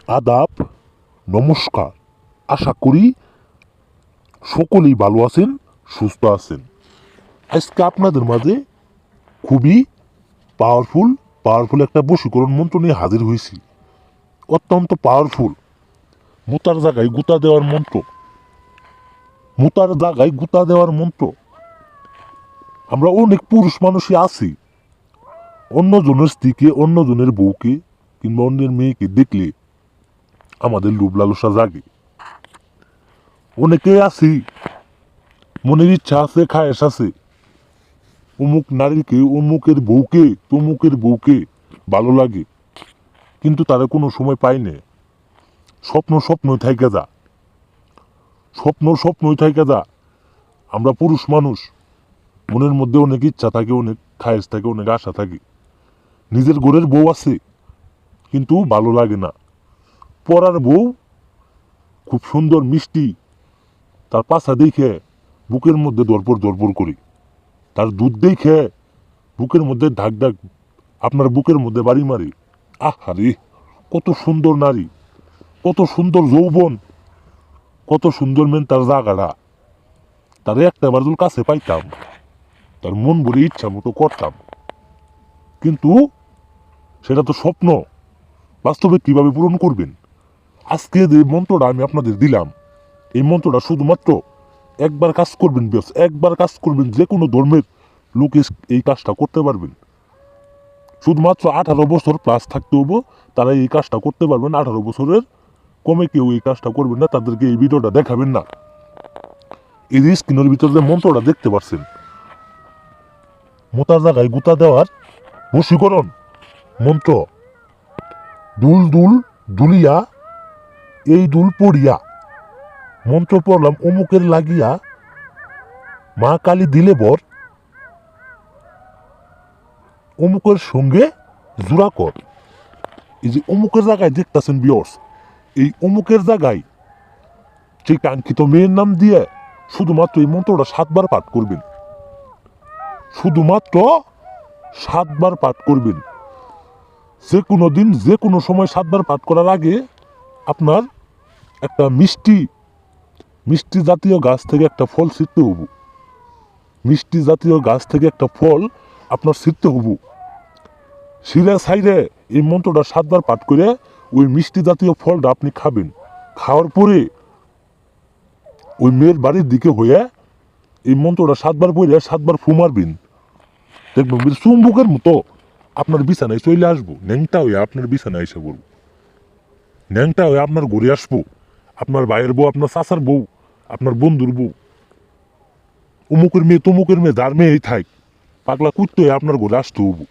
আদাব, নমস্কার। আশা করি সকলেই ভালো আছেন, সুস্থ আছেন। আজকে আপনাদের মাঝে খুবই পাওয়ারফুল একটা বশীকরণ মন্ত্র নিয়ে হাজির হয়েছি। অত্যন্ত পাওয়ারফুল। মুতার জায়গায় গুতা দেওয়ার মন্ত্র। মুতার জায়গায় গুতা দেওয়ার মন্ত্র। আমরা অনেক পুরুষ মানুষই আছি, অন্যজনের স্ত্রীকে, অন্যজনের বউকে কিংবা অন্যের মেয়েকে দেখলে আমাদের লোভ লালসা জাগে। অনেকে আছি, মনের ইচ্ছা আছে, খায়েশ আছে, অমুক নারীকে, অমুকের বউকে, তমুকের বউকে ভালো লাগে, কিন্তু তারা কোনো সময় পায় না। স্বপ্নই থাইকা যা, স্বপ্নই থাইকা যা। আমরা পুরুষ মানুষ, মনের মধ্যে অনেক ইচ্ছা থাকে, অনেক খায়েশ থাকে, অনেক আশা থাকে। নিজের ঘরের বউ আছে, কিন্তু ভালো লাগে না। পরার বউ খুব সুন্দর মিষ্টি, তার পাছা দেখে বুকের মধ্যে দরপর করি। তার দুধ দেখে বুকের মধ্যে ঢাক আপনার বুকের মধ্যে বাড়ি মারি। আহারে, কত সুন্দর নারী, কত সুন্দর যৌবন, কত সুন্দর মেন তার জায়গাটা। তার একটা বার যদি কাছে পাইতাম, তার মন ভরে ইচ্ছা মতো করতাম। কিন্তু সেটা তো স্বপ্ন, বাস্তবে কিভাবে পূরণ করবেন? আজকে যে মন্ত্রটা আমি আপনাদের দিলাম, এই মন্ত্রটা শুধুমাত্র একবার কাজ করবেন, বেশ একবার কাজ করবেন, যে কোনো ধর্মের লোক এই কাজটা করতে পারবেন। শুধুমাত্র 18 বছর প্লাস থাকতে হবো, তারা এই কাজটা করতে পারবেন। 18 বছরের কমে কেউ এই কাজটা করবেন না, তাদেরকে এই ভিডিওটা দেখাবেন না। এই যে স্ক্রিনের ভিতরে যে মন্ত্রটা দেখতে পাচ্ছেন, মোতার জায়গায় গুতা দেওয়ার বশীকরণ মন্ত্র। দুল দুল দুলিয়া, এই দুল পড়িয়া, মন্ত্র পড়লাম অমুকের লাগিয়া, মা কালী দিলে বর, অমুকের সঙ্গে জোড়া কর। এই যে অমুকের জায়গায় দেখতেছেন বিয়র্স, এই অমুকের জায়গায় সেই কাঙ্ক্ষিত মেয়ের নাম দিয়ে শুধুমাত্র এই মন্ত্রটা 7 বার পাঠ করবেন। শুধুমাত্র 7 বার পাঠ করবেন। যে কোনো দিন, যে কোনো সময় 7 বার পাঠ করার আগে আপনার একটা মিষ্টি জাতীয় গাছ থেকে একটা ফল ছিঁড়তে হব। মিষ্টি জাতীয় গাছ থেকে একটা ফল আপনার ছিঁড়তে হব। ছিঁড়ে সাইরে এই মন্ত্রটা 7 বার পাঠ করে ওই মিষ্টি জাতীয় ফলটা আপনি খাবেন। খাওয়ার পরে ওই মেয়ের বাড়ির দিকে হয়ে এই মন্ত্রটা 7 বার পড়ে 7 বার ফু মারবেন। দেখবেন চুম্বকের মতো আপনার বিছানায় চলে আসবো, ন্যাংটা হয়ে আপনার বিছানায় এসে পড়বো, ন্যাংটা হয়ে আপনার ঘরে আসবো। আপনার ভাইয়ের বউ, আপনার চাচার বউ, আপনার বন্ধুর বউ, অমুকের মেয়ে, তমুকের মেয়ে, যার মেয়েই থাক, পাগলা কুত্তে হয়ে আপনার ঘরে আসতে হবো।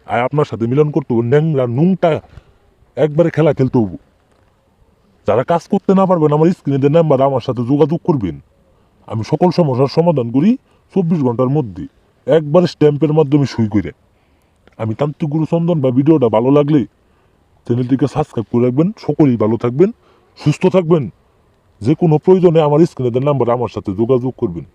আর আপনার সাথে মিলন করতে হবো, ন্যাংলা নুংটা একবারে খেলা খেলতে হবো। যারা কাজ করতে না পারবেন, আমার স্ক্রিনে নাম্বার, আমার সাথে যোগাযোগ করবেন। আমি সকল সমস্যার সমাধান করি 24 ঘন্টার মধ্যে, একবার স্ট্যাম্পের মাধ্যমে সই করে। আমি তান্ত্রিক গুরু চন্দন। বা ভিডিওটা ভালো লাগলে চ্যানেলটিকে সাবস্ক্রাইব করে রাখবেন। সকলেই ভালো থাকবেন, সুস্থ থাকবেন। যে কোনো প্রয়োজনে আমার স্ক্রিনে নাম্বার, আমার সাথে যোগাযোগ করবেন।